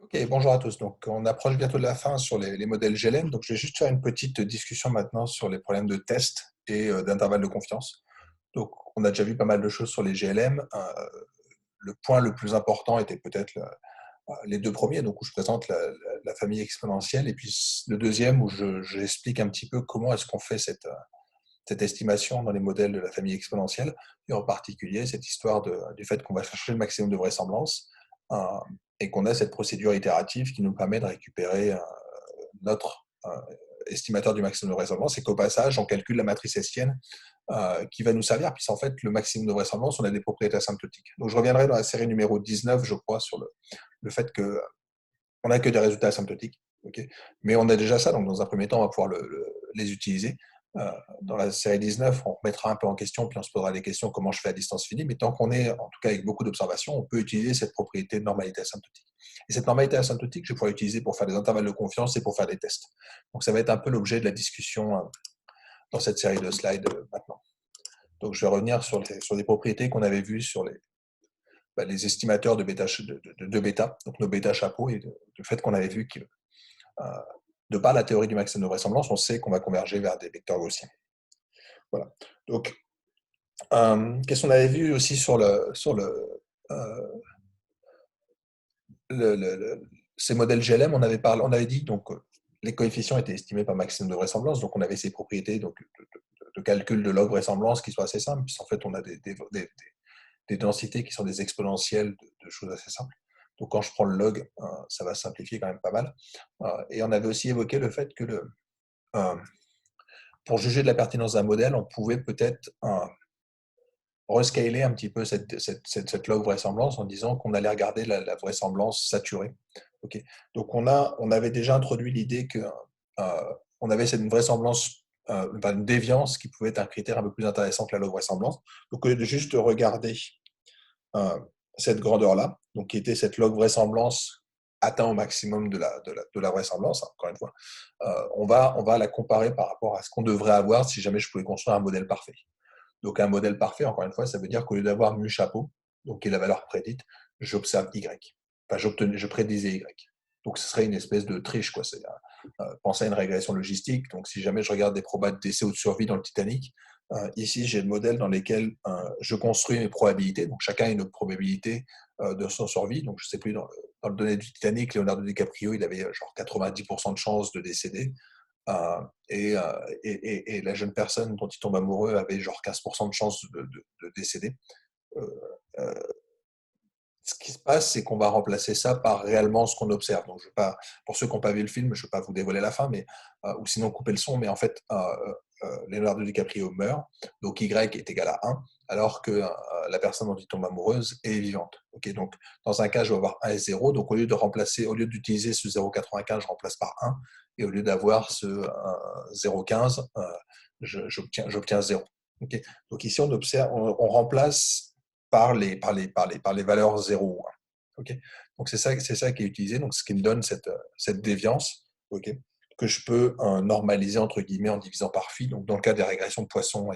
Ok, bonjour à tous. Donc, on approche bientôt de la fin sur les modèles GLM. Donc, je vais juste faire une petite discussion maintenant sur les problèmes de test et d'intervalle de confiance. Donc, on a déjà vu pas mal de choses sur les GLM. Le point le plus important était peut-être les deux premiers, donc où je présente la famille exponentielle, et puis le deuxième où j'explique un petit peu comment est-ce qu'on fait cette estimation dans les modèles de la famille exponentielle, et en particulier cette histoire du fait qu'on va chercher le maximum de vraisemblance euh, et qu'on a cette procédure itérative qui nous permet de récupérer notre estimateur du maximum de vraisemblance, et qu'au passage, on calcule la matrice estienne qui va nous servir, puisqu'en fait, le maximum de vraisemblance, on a des propriétés asymptotiques. Donc, je reviendrai dans la série numéro 19, je crois, sur le fait qu'on n'a que des résultats asymptotiques. Okay, mais on a déjà ça, donc dans un premier temps, on va pouvoir les utiliser. Dans la série 19, on remettra un peu en question, puis on se posera des questions comment je fais à distance finie, mais tant qu'on est, en tout cas avec beaucoup d'observations, on peut utiliser cette propriété de normalité asymptotique. Et cette normalité asymptotique, je vais pouvoir l'utiliser pour faire des intervalles de confiance et pour faire des tests. Donc ça va être un peu l'objet de la discussion dans cette série de slides maintenant. Donc je vais revenir sur des propriétés qu'on avait vues sur les estimateurs de bêta, donc nos bêta chapeaux, et le fait qu'on avait vu que de par la théorie du maximum de vraisemblance, on sait qu'on va converger vers des vecteurs gaussiens. Voilà. Donc, qu'est-ce qu'on avait vu aussi sur ces modèles GLM, on avait dit donc les coefficients étaient estimés par maximum de vraisemblance, donc on avait ces propriétés donc, de calcul de log vraisemblance qui sont assez simples, puisqu'en fait on a des densités qui sont des exponentielles de choses assez simples. Donc quand je prends le log, ça va simplifier quand même pas mal. Et on avait aussi évoqué le fait que pour juger de la pertinence d'un modèle, on pouvait peut-être rescaler un petit peu cette log vraisemblance en disant qu'on allait regarder la vraisemblance saturée. Okay. Donc on avait déjà introduit l'idée que on avait cette vraisemblance, une déviance qui pouvait être un critère un peu plus intéressant que la log vraisemblance. Donc au lieu de juste regarder cette grandeur-là, donc qui était cette log vraisemblance atteint au maximum de la vraisemblance, encore une fois, on va la comparer par rapport à ce qu'on devrait avoir si jamais je pouvais construire un modèle parfait. Donc un modèle parfait, encore une fois, ça veut dire qu'au lieu d'avoir mu chapeau, donc qui est la valeur prédite, j'observe y. Enfin, je prédisais y. Donc ce serait une espèce de triche, quoi. C'est penser à une régression logistique. Donc si jamais je regarde des probas de décès ou de survie dans le Titanic, ici j'ai le modèle dans lequel je construis mes probabilités. Donc chacun a une autre probabilité de son survie. Donc je ne sais plus, dans le donné du Titanic, Leonardo DiCaprio, il avait genre 90% de chances de décéder. Et la jeune personne dont il tombe amoureux avait genre 15% de chances de décéder. Euh, euh, Ce qui se passe, c'est qu'on va remplacer ça par réellement ce qu'on observe. Donc, je vais pas, pour ceux qui n'ont pas vu le film, je ne vais pas vous dévoiler la fin, mais, ou sinon couper le son, mais en fait, Leonardo DiCaprio meurt, donc Y est égal à 1, alors que la personne dont il tombe amoureuse est vivante. Okay, donc, dans un cas, je vais avoir 1 et 0, donc au lieu d'utiliser ce 0,95, je remplace par 1, et au lieu d'avoir ce 0,15, j'obtiens 0. Okay, donc ici, on remplace par les valeurs 0 ou 1. Okay, donc c'est ça qui est utilisé, donc ce qui me donne cette déviance, okay, que je peux normaliser entre guillemets en divisant par phi. Donc dans le cas des régressions de Poisson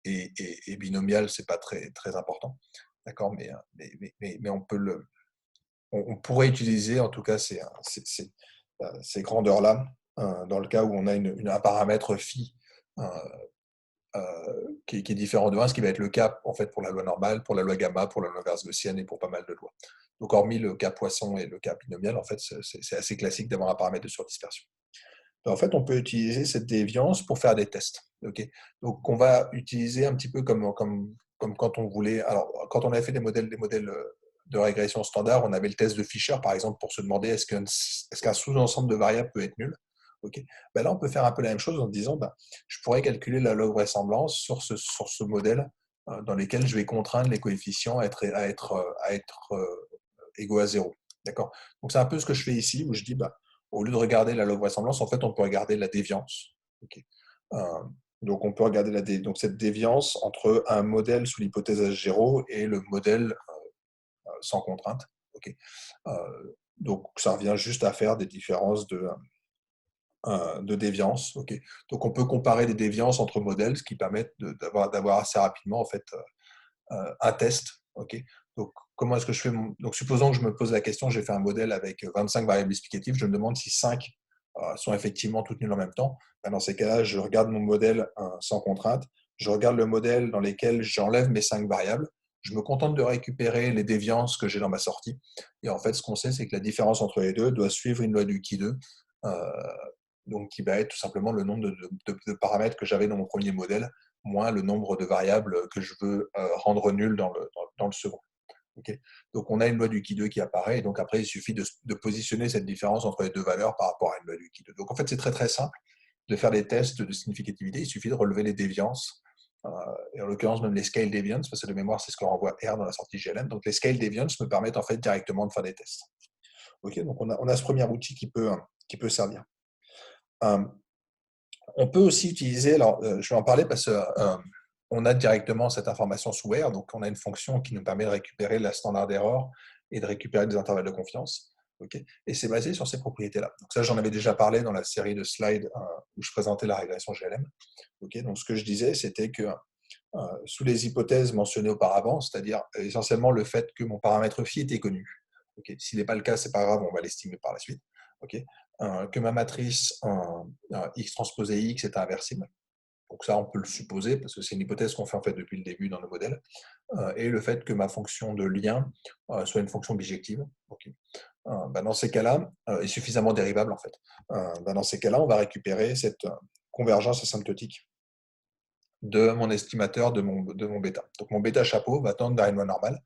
et binomiales, c'est pas très important, d'accord, mais on peut on pourrait utiliser en tout cas ces grandeurs-là dans le cas où on a un paramètre phi qui est différent de 1, ce qui va être le cas en fait pour la loi normale, pour la loi gamma, pour la loi inverse gaussienne et pour pas mal de lois. Donc hormis le cas Poisson et le cas binomial, en fait, c'est assez classique d'avoir un paramètre de surdispersion. En fait, on peut utiliser cette déviance pour faire des tests. Okay, donc on va utiliser un petit peu comme quand on voulait. Alors, quand on avait fait des modèles de régression standard, on avait le test de Fisher, par exemple, pour se demander est-ce qu'un sous-ensemble de variables peut être nul. Okay. Ben là, on peut faire un peu la même chose en disant je pourrais calculer la log vraisemblance sur ce modèle dans lequel je vais contraindre les coefficients à être égaux à 0. D'accord. Donc, c'est un peu ce que je fais ici, où je dis au lieu de regarder la log vraisemblance, en fait, on peut regarder la déviance. Okay. Donc, on peut regarder donc cette déviance entre un modèle sous l'hypothèse H0 et le modèle sans contrainte. Okay. Donc, ça revient juste à faire des différences de déviance. Okay. Donc, on peut comparer des déviances entre modèles, ce qui permet d'avoir assez rapidement en fait, un test. Okay. Donc, comment est-ce que je fais Donc, supposons que je me pose la question, j'ai fait un modèle avec 25 variables explicatives, je me demande si 5 sont effectivement toutes nulles en même temps. Ben, dans ces cas-là, je regarde mon modèle sans contrainte, je regarde le modèle dans lequel j'enlève mes 5 variables, je me contente de récupérer les déviances que j'ai dans ma sortie. Et en fait, ce qu'on sait, c'est que la différence entre les deux doit suivre une loi du qui 2, donc qui va être tout simplement le nombre de paramètres que j'avais dans mon premier modèle, moins le nombre de variables que je veux rendre nulles dans le second. Okay. Donc, on a une loi du qui 2 qui apparaît, et donc après, il suffit de positionner cette différence entre les deux valeurs par rapport à une loi du qui 2. Donc, en fait, c'est très très simple de faire des tests de significativité. Il suffit de relever les déviances, et en l'occurrence même les scale deviance, parce que de mémoire, c'est ce que renvoie R dans la sortie GLM. Donc, les scale deviance me permettent en fait directement de faire des tests. Okay. Donc, on a ce premier outil qui peut servir. On peut aussi utiliser, alors je vais en parler parce qu'on a directement cette information sous R, donc on a une fonction qui nous permet de récupérer la standard error et de récupérer des intervalles de confiance. Okay. Et c'est basé sur ces propriétés-là. Donc ça, j'en avais déjà parlé dans la série de slides où je présentais la régression GLM. Okay. Donc ce que je disais, c'était que sous les hypothèses mentionnées auparavant, c'est-à-dire essentiellement le fait que mon paramètre phi était connu. Okay. S'il n'est pas le cas, c'est pas grave, on va l'estimer par la suite. Okay. Que ma matrice X transposé X est inversible. Donc ça, on peut le supposer, parce que c'est une hypothèse qu'on fait en fait depuis le début dans nos modèles. Et le fait que ma fonction de lien soit une fonction bijective. Okay. Dans ces cas-là, est suffisamment dérivable en fait. Dans ces cas-là, on va récupérer cette convergence asymptotique de mon estimateur de mon bêta. Donc mon bêta chapeau va tendre vers une loi normale.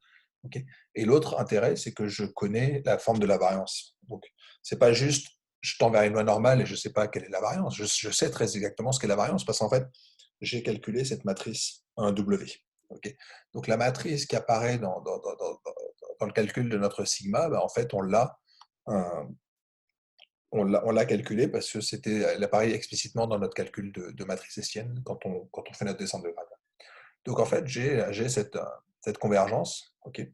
Okay. Et l'autre intérêt, c'est que je connais la forme de la variance. Donc, c'est pas juste je tends vers une loi normale et je ne sais pas quelle est la variance. Je sais très exactement ce qu'est la variance parce qu'en fait, j'ai calculé cette matrice 1W. Okay. Donc, la matrice qui apparaît dans le calcul de notre sigma, en fait, on l'a calculé parce que elle apparaît explicitement dans notre calcul de matrice hessienne quand on fait notre descente de grade. Donc, en fait, j'ai cette convergence, okay,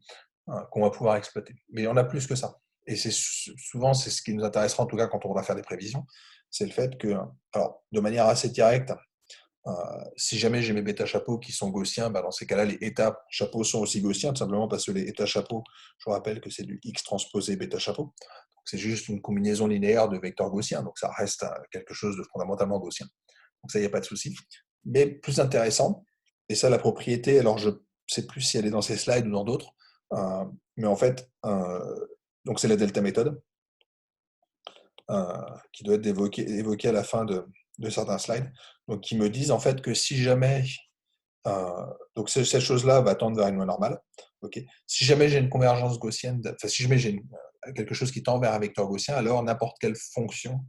qu'on va pouvoir exploiter. Mais on a plus que ça. Et souvent, c'est ce qui nous intéressera, en tout cas, quand on va faire des prévisions, c'est le fait que, alors, de manière assez directe, si jamais j'ai mes bêta chapeaux qui sont gaussiens, dans ces cas-là, les états chapeaux sont aussi gaussiens, tout simplement parce que les états chapeaux, je vous rappelle que c'est du X transposé bêta chapeau. C'est juste une combinaison linéaire de vecteurs gaussiens, donc ça reste quelque chose de fondamentalement gaussien. Donc ça, il n'y a pas de souci. Mais plus intéressant, et ça, la propriété, alors je ne sais plus si elle est dans ces slides ou dans d'autres, mais en fait, donc c'est la delta méthode qui doit être évoquée à la fin de certains slides, donc qui me disent en fait que si jamais, donc cette chose-là va tendre vers une loi normale, okay. Si jamais j'ai une convergence gaussienne, enfin si jamais j'ai quelque chose qui tend vers un vecteur gaussien, alors n'importe quelle fonction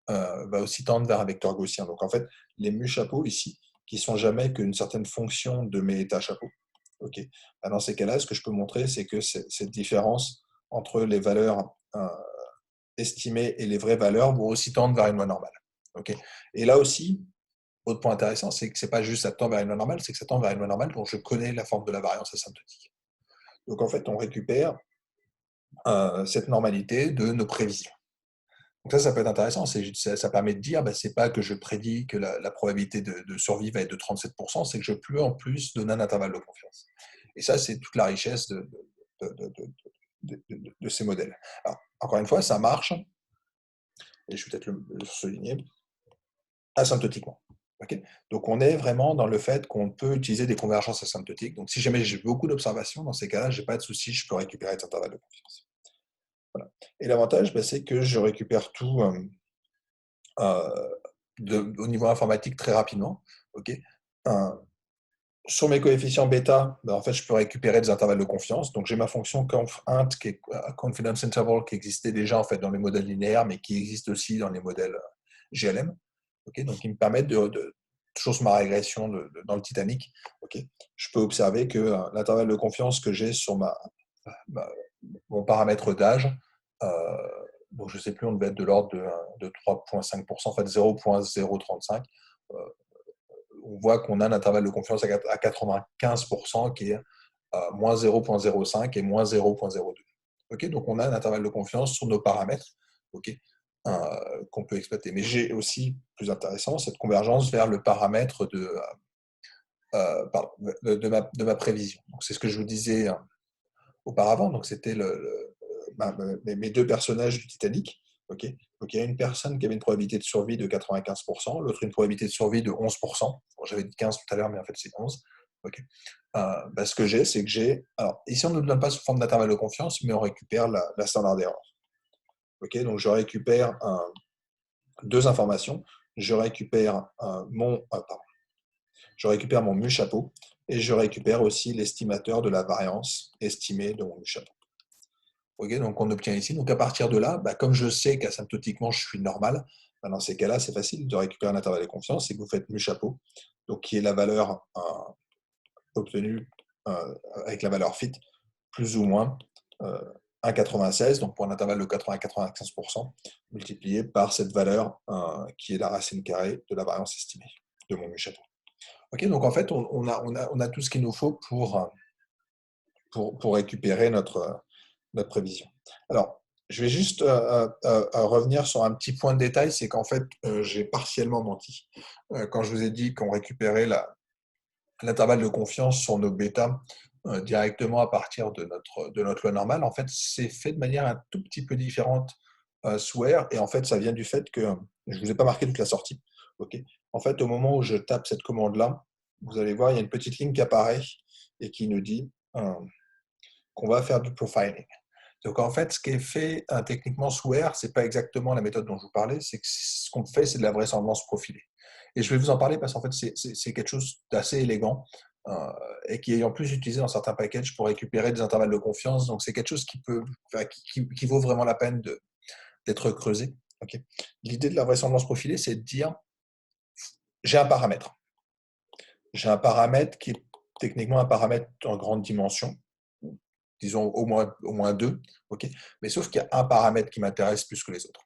va aussi tendre vers un vecteur gaussien. Donc en fait, les mu chapeaux ici, qui sont jamais qu'une certaine fonction de mes états chapeaux. Okay. Dans ces cas-là, ce que je peux montrer, c'est que cette différence entre les valeurs estimées et les vraies valeurs vont aussi tendre vers une loi normale. Okay. Et là aussi, autre point intéressant, c'est que ce n'est pas juste ça tend vers une loi normale, c'est que ça tend vers une loi normale dont je connais la forme de la variance asymptotique. Donc en fait, on récupère cette normalité de nos prévisions. Donc ça peut être intéressant. Ça permet de dire, c'est pas que je prédis que la probabilité de survie va être de 37%, c'est que je peux en plus donner un intervalle de confiance. Et ça, c'est toute la richesse de ces modèles. Alors, encore une fois, ça marche, et je vais peut-être le souligner, asymptotiquement. Okay. Donc on est vraiment dans le fait qu'on peut utiliser des convergences asymptotiques. Donc si jamais j'ai beaucoup d'observations, dans ces cas-là, je n'ai pas de souci, je peux récupérer cet intervalle de confiance. Voilà. Et l'avantage, c'est que je récupère tout au niveau informatique très rapidement. Okay. Sur mes coefficients bêta, en fait, je peux récupérer des intervalles de confiance. Donc j'ai ma fonction conf_int, qui est confidence interval, qui existait déjà en fait dans les modèles linéaires, mais qui existe aussi dans les modèles GLM. Okay. Donc ils me permettent toujours ma régression dans le Titanic. Okay. Je peux observer que l'intervalle de confiance que j'ai sur mon paramètre d'âge, donc je ne sais plus, on devait être de l'ordre de 3,5%, en fait 0,035. On voit qu'on a un intervalle de confiance à 95% qui est moins 0,05 et moins 0,02. Okay, donc on a un intervalle de confiance sur nos paramètres, okay, qu'on peut exploiter. Mais j'ai aussi, plus intéressant, cette convergence vers le paramètre de ma prévision. Donc c'est ce que je vous disais auparavant. Donc, c'était mes deux personnages du Titanic. Ok. Donc, il y a une personne qui avait une probabilité de survie de 95%, l'autre une probabilité de survie de 11%. Bon, j'avais dit 15 tout à l'heure, mais en fait, c'est 11. Ok. Ce que j'ai, c'est que j'ai. Alors, ici, on ne nous donne pas sous forme d'intervalle de confiance, mais on récupère la standard error. Ok. Donc, je récupère deux informations. Je récupère je récupère mon mu-chapeau et je récupère aussi l'estimateur de la variance estimée de mon mu-chapeau. Okay, donc on obtient ici. Donc à partir de là, comme je sais qu'asymptotiquement je suis normal, dans ces cas-là, c'est facile de récupérer un intervalle de confiance et que vous faites mu-chapeau, donc qui est la valeur obtenue avec la valeur fit, plus ou moins 1,96, donc pour un intervalle de 80-95%, multiplié par cette valeur qui est la racine carrée de la variance estimée de mon mu-chapeau. Ok, donc en fait, on a tout ce qu'il nous faut pour récupérer notre prévision. Alors, je vais juste revenir sur un petit point de détail, c'est qu'en fait, j'ai partiellement menti. Quand je vous ai dit qu'on récupérait l'intervalle de confiance sur nos bêtas directement à partir de notre loi normale, en fait, c'est fait de manière un tout petit peu différente sous R, et en fait, ça vient du fait que je ne vous ai pas marqué toute la sortie. Okay. En fait, au moment où je tape cette commande-là, vous allez voir, il y a une petite ligne qui apparaît et qui nous dit qu'on va faire du profiling. Donc en fait, ce qui est fait techniquement sous R, ce n'est pas exactement la méthode dont je vous parlais, c'est que ce qu'on fait, c'est de la vraisemblance profilée. Et je vais vous en parler parce qu'en fait, c'est quelque chose d'assez élégant et qui est en plus utilisé dans certains packages pour récupérer des intervalles de confiance. Donc c'est quelque chose qui vaut vraiment la peine d'être creusé. Okay. L'idée de la vraisemblance profilée, c'est de dire, j'ai un paramètre. J'ai un paramètre qui est techniquement un paramètre en grande dimension, disons au moins deux, okay. Mais sauf qu'il y a un paramètre qui m'intéresse plus que les autres.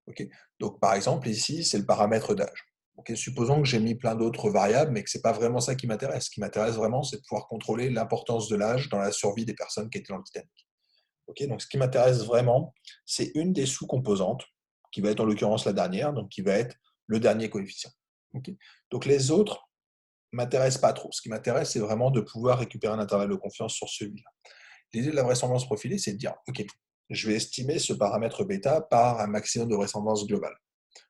Okay. Donc par exemple, ici, c'est le paramètre d'âge. Okay. Supposons que j'ai mis plein d'autres variables, mais que ce n'est pas vraiment ça qui m'intéresse. Ce qui m'intéresse vraiment, c'est de pouvoir contrôler l'importance de l'âge dans la survie des personnes qui étaient dans le Titanic. Okay. Donc ce qui m'intéresse vraiment, c'est une des sous-composantes, qui va être en l'occurrence la dernière, donc qui va être le dernier coefficient. Okay. Donc les autres ne m'intéressent pas trop. Ce qui m'intéresse, c'est vraiment de pouvoir récupérer un intervalle de confiance sur celui-là. L'idée de la vraisemblance profilée, c'est de dire, OK, je vais estimer ce paramètre bêta par un maximum de vraisemblance globale.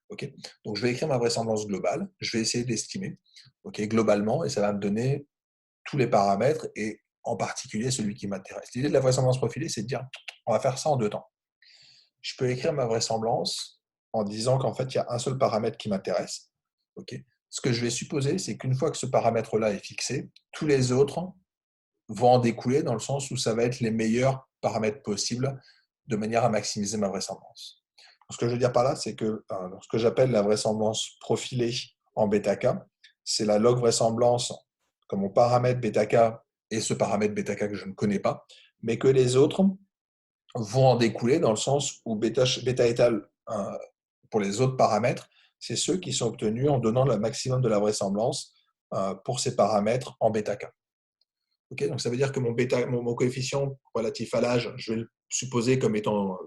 Okay. Donc, je vais écrire ma vraisemblance globale, je vais essayer d'estimer globalement, et ça va me donner tous les paramètres, et en particulier celui qui m'intéresse. L'idée de la vraisemblance profilée, c'est de dire, on va faire ça en deux temps. Je peux écrire ma vraisemblance en disant qu'en fait, il y a un seul paramètre qui m'intéresse. Okay. Ce que je vais supposer, c'est qu'une fois que ce paramètre-là est fixé, tous les autres vont en découler dans le sens où ça va être les meilleurs paramètres possibles de manière à maximiser ma vraisemblance. Donc, ce que je veux dire par là, c'est que ce que j'appelle la vraisemblance profilée en βk, c'est la log vraisemblance comme mon paramètre βk et ce paramètre βk que je ne connais pas, mais que les autres vont en découler dans le sens où bêta étal pour les autres paramètres, c'est ceux qui sont obtenus en donnant le maximum de la vraisemblance pour ces paramètres en βk. Okay, donc ça veut dire que mon coefficient relatif à l'âge, je vais le supposer comme étant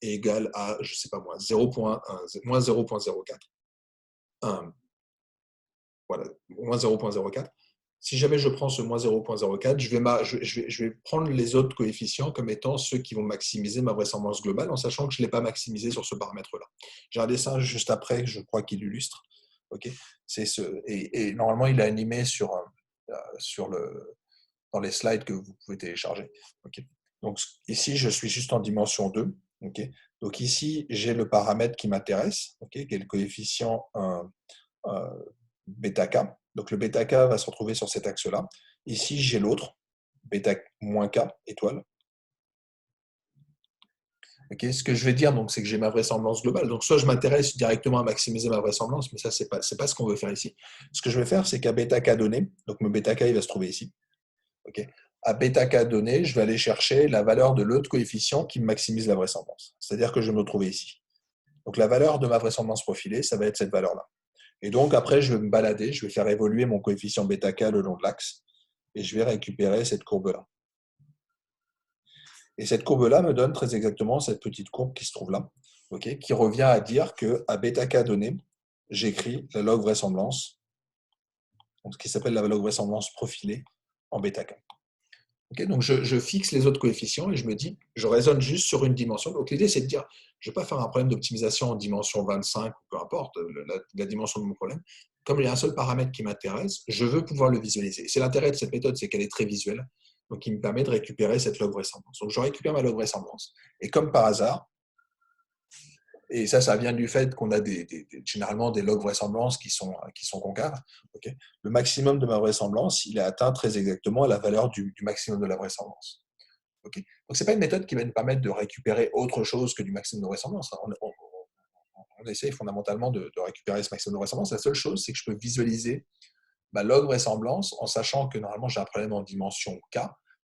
égal à, je ne sais pas moi, moins 0,04. Voilà, moins 0,04. Si jamais je prends ce moins 0,04, je vais prendre les autres coefficients comme étant ceux qui vont maximiser ma vraisemblance globale, en sachant que je ne l'ai pas maximisé sur ce paramètre-là. J'ai un dessin juste après, je crois qu'il illustre. Okay, et normalement, il est animé dans les slides que vous pouvez télécharger. Okay. Donc ici, je suis juste en dimension 2. Okay. Donc ici, j'ai le paramètre qui m'intéresse, okay, qui est le coefficient βk. Donc le βk va se retrouver sur cet axe-là. Ici, j'ai l'autre, β moins k, étoile. Okay. Ce que je vais dire, c'est que j'ai ma vraisemblance globale. Donc soit je m'intéresse directement à maximiser ma vraisemblance, mais ça, ce n'est pas ce qu'on veut faire ici. Ce que je vais faire, c'est qu'à βk donné, donc mon βk, il va se trouver ici. Okay. À βk donné, je vais aller chercher la valeur de l'autre coefficient qui maximise la vraisemblance. C'est-à-dire que je vais me retrouver ici. Donc la valeur de ma vraisemblance profilée, ça va être cette valeur-là. Et donc après, je vais me balader, je vais faire évoluer mon coefficient βk le long de l'axe, et je vais récupérer cette courbe-là. Et cette courbe-là me donne très exactement cette petite courbe qui se trouve là, okay, qui revient à dire qu'à βk donné, j'écris la log vraisemblance, donc ce qui s'appelle la log vraisemblance profilée en βk. Okay, donc, je fixe les autres coefficients et je me dis, je raisonne juste sur une dimension. Donc, l'idée, c'est de dire, je ne vais pas faire un problème d'optimisation en dimension 25, ou peu importe la dimension de mon problème. Comme il y a un seul paramètre qui m'intéresse, je veux pouvoir le visualiser. C'est l'intérêt de cette méthode, c'est qu'elle est très visuelle. Donc, il me permet de récupérer cette log vraisemblance. Donc, je récupère ma log vraisemblance. Et comme par hasard, et ça vient du fait qu'on a généralement des logs vraisemblance qui sont concaves. Okay, le maximum de ma vraisemblance, il est atteint très exactement à la valeur du maximum de la vraisemblance. Okay, donc, ce n'est pas une méthode qui va nous permettre de récupérer autre chose que du maximum de vraisemblance. On essaye fondamentalement de récupérer ce maximum de vraisemblance. La seule chose, c'est que je peux visualiser ma log vraisemblance en sachant que normalement, j'ai un problème en dimension K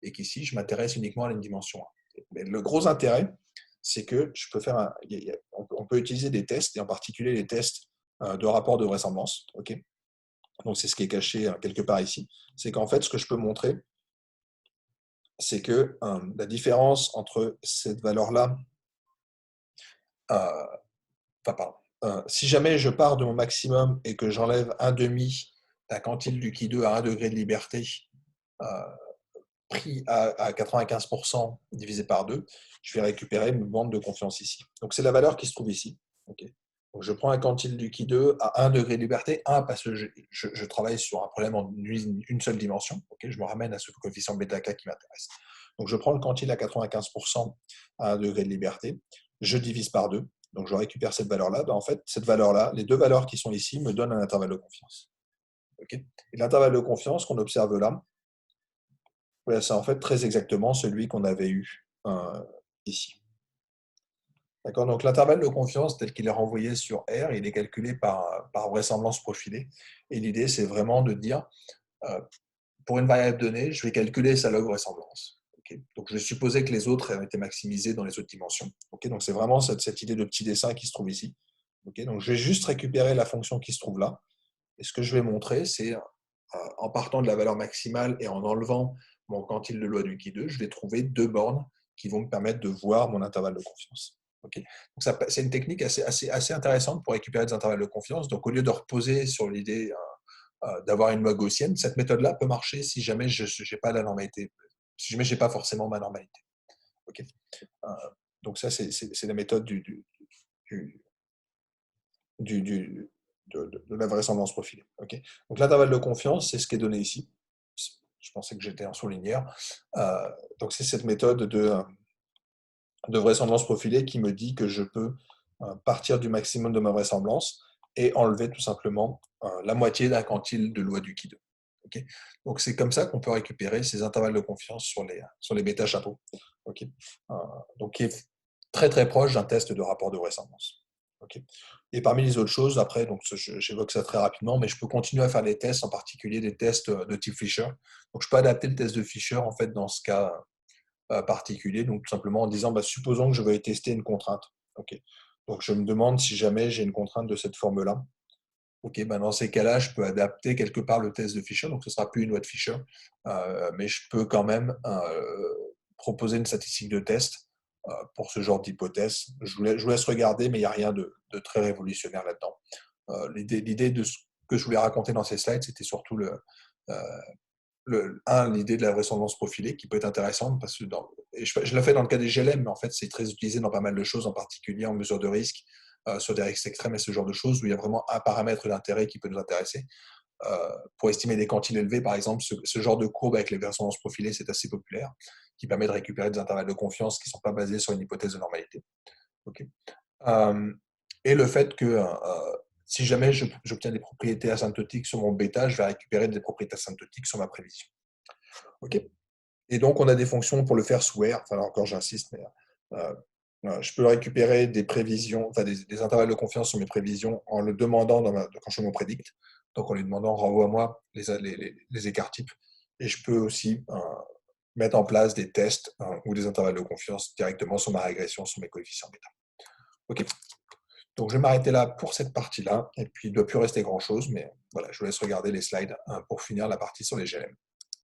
et qu'ici, je m'intéresse uniquement à une dimension 1. Mais le gros intérêt, c'est que je peux faire on peut utiliser des tests, et en particulier les tests de rapport de vraisemblance. Okay, donc, c'est ce qui est caché quelque part ici. C'est qu'en fait, ce que je peux montrer, c'est que la différence entre cette valeur-là, si jamais je pars de mon maximum et que j'enlève un demi d'un quantile du Qui2 à 1 degré de liberté, euh, pris à 95% divisé par 2, je vais récupérer une bande de confiance ici. Donc, c'est la valeur qui se trouve ici. Okay, donc, je prends un quantile du Qui2 à 1 degré de liberté, 1 parce que je travaille sur un problème en une seule dimension. Okay, je me ramène à ce coefficient βk qui m'intéresse. Donc, je prends le quantile à 95% à 1 degré de liberté, je divise par 2, donc je récupère cette valeur-là. En fait, cette valeur-là, les deux valeurs qui sont ici, me donnent un intervalle de confiance. Okay, et l'intervalle de confiance qu'on observe là, c'est en fait très exactement celui qu'on avait eu ici. D'accord, donc l'intervalle de confiance tel qu'il est renvoyé sur R, il est calculé par vraisemblance profilée. Et l'idée, c'est vraiment de dire, pour une variable donnée, je vais calculer sa log vraisemblance. Okay, donc, je vais supposer que les autres ont été maximisés dans les autres dimensions. Okay, donc, c'est vraiment cette idée de petit dessin qui se trouve ici. Okay, donc, je vais juste récupérer la fonction qui se trouve là. Et ce que je vais montrer, c'est en partant de la valeur maximale et en enlevant mon quantile de loi du Qui2, je vais trouver deux bornes qui vont me permettre de voir mon intervalle de confiance. Okay, donc, c'est une technique assez intéressante pour récupérer des intervalles de confiance. Donc, au lieu de reposer sur l'idée d'avoir une loi gaussienne, cette méthode-là peut marcher si jamais je n'ai pas la normalité, si jamais je n'ai pas forcément ma normalité. Okay, donc, ça, c'est la méthode de la vraisemblance profilée. Okay, donc, l'intervalle de confiance, c'est ce qui est donné ici. Je pensais que j'étais en surligneur. Donc, c'est cette méthode de vraisemblance profilée qui me dit que je peux partir du maximum de ma vraisemblance et enlever tout simplement la moitié d'un quantile de loi du Qui2. Okay, donc, c'est comme ça qu'on peut récupérer ces intervalles de confiance sur les bêta-chapeaux. Okay, donc, qui est très très proche d'un test de rapport de vraisemblance. Okay, et parmi les autres choses, après, donc j'évoque ça très rapidement, mais je peux continuer à faire des tests, en particulier des tests de type Fisher. Donc, je peux adapter le test de Fisher en fait dans ce cas particulier, donc tout simplement en disant, supposons que je vais tester une contrainte. Okay, donc, je me demande si jamais j'ai une contrainte de cette forme-là. Okay, dans ces cas-là, je peux adapter quelque part le test de Fisher, donc ce ne sera plus une loi de Fisher, mais je peux quand même proposer une statistique de test pour ce genre d'hypothèse. Je vous laisse regarder, mais il n'y a rien de très révolutionnaire là-dedans. L'idée de ce que je voulais raconter dans ces slides, c'était surtout l'idée de la vraisemblance profilée qui peut être intéressante parce que je l'ai fait dans le cas des GLM, mais en fait, c'est très utilisé dans pas mal de choses, en particulier en mesure de risque, sur des risques extrêmes et ce genre de choses où il y a vraiment un paramètre d'intérêt qui peut nous intéresser. Pour estimer des quantiles élevés, par exemple, ce genre de courbe avec les vraisemblance profilées, c'est assez populaire, qui permet de récupérer des intervalles de confiance qui ne sont pas basés sur une hypothèse de normalité. Okay. Et le fait que si jamais j'obtiens des propriétés asymptotiques sur mon bêta, je vais récupérer des propriétés asymptotiques sur ma prévision. Okay. Et donc, on a des fonctions pour le faire sous R. Enfin, là encore, j'insiste, mais je peux récupérer des prévisions, enfin des intervalles de confiance sur mes prévisions en le demandant quand je fais mon predict. Donc, en lui demandant, renvoie-moi les écarts types. Et je peux aussi mettre en place des tests ou des intervalles de confiance directement sur ma régression, sur mes coefficients bêta. OK. Donc, je vais m'arrêter là pour cette partie-là. Et puis, il ne doit plus rester grand-chose, mais voilà, je vous laisse regarder les slides pour finir la partie sur les GLM.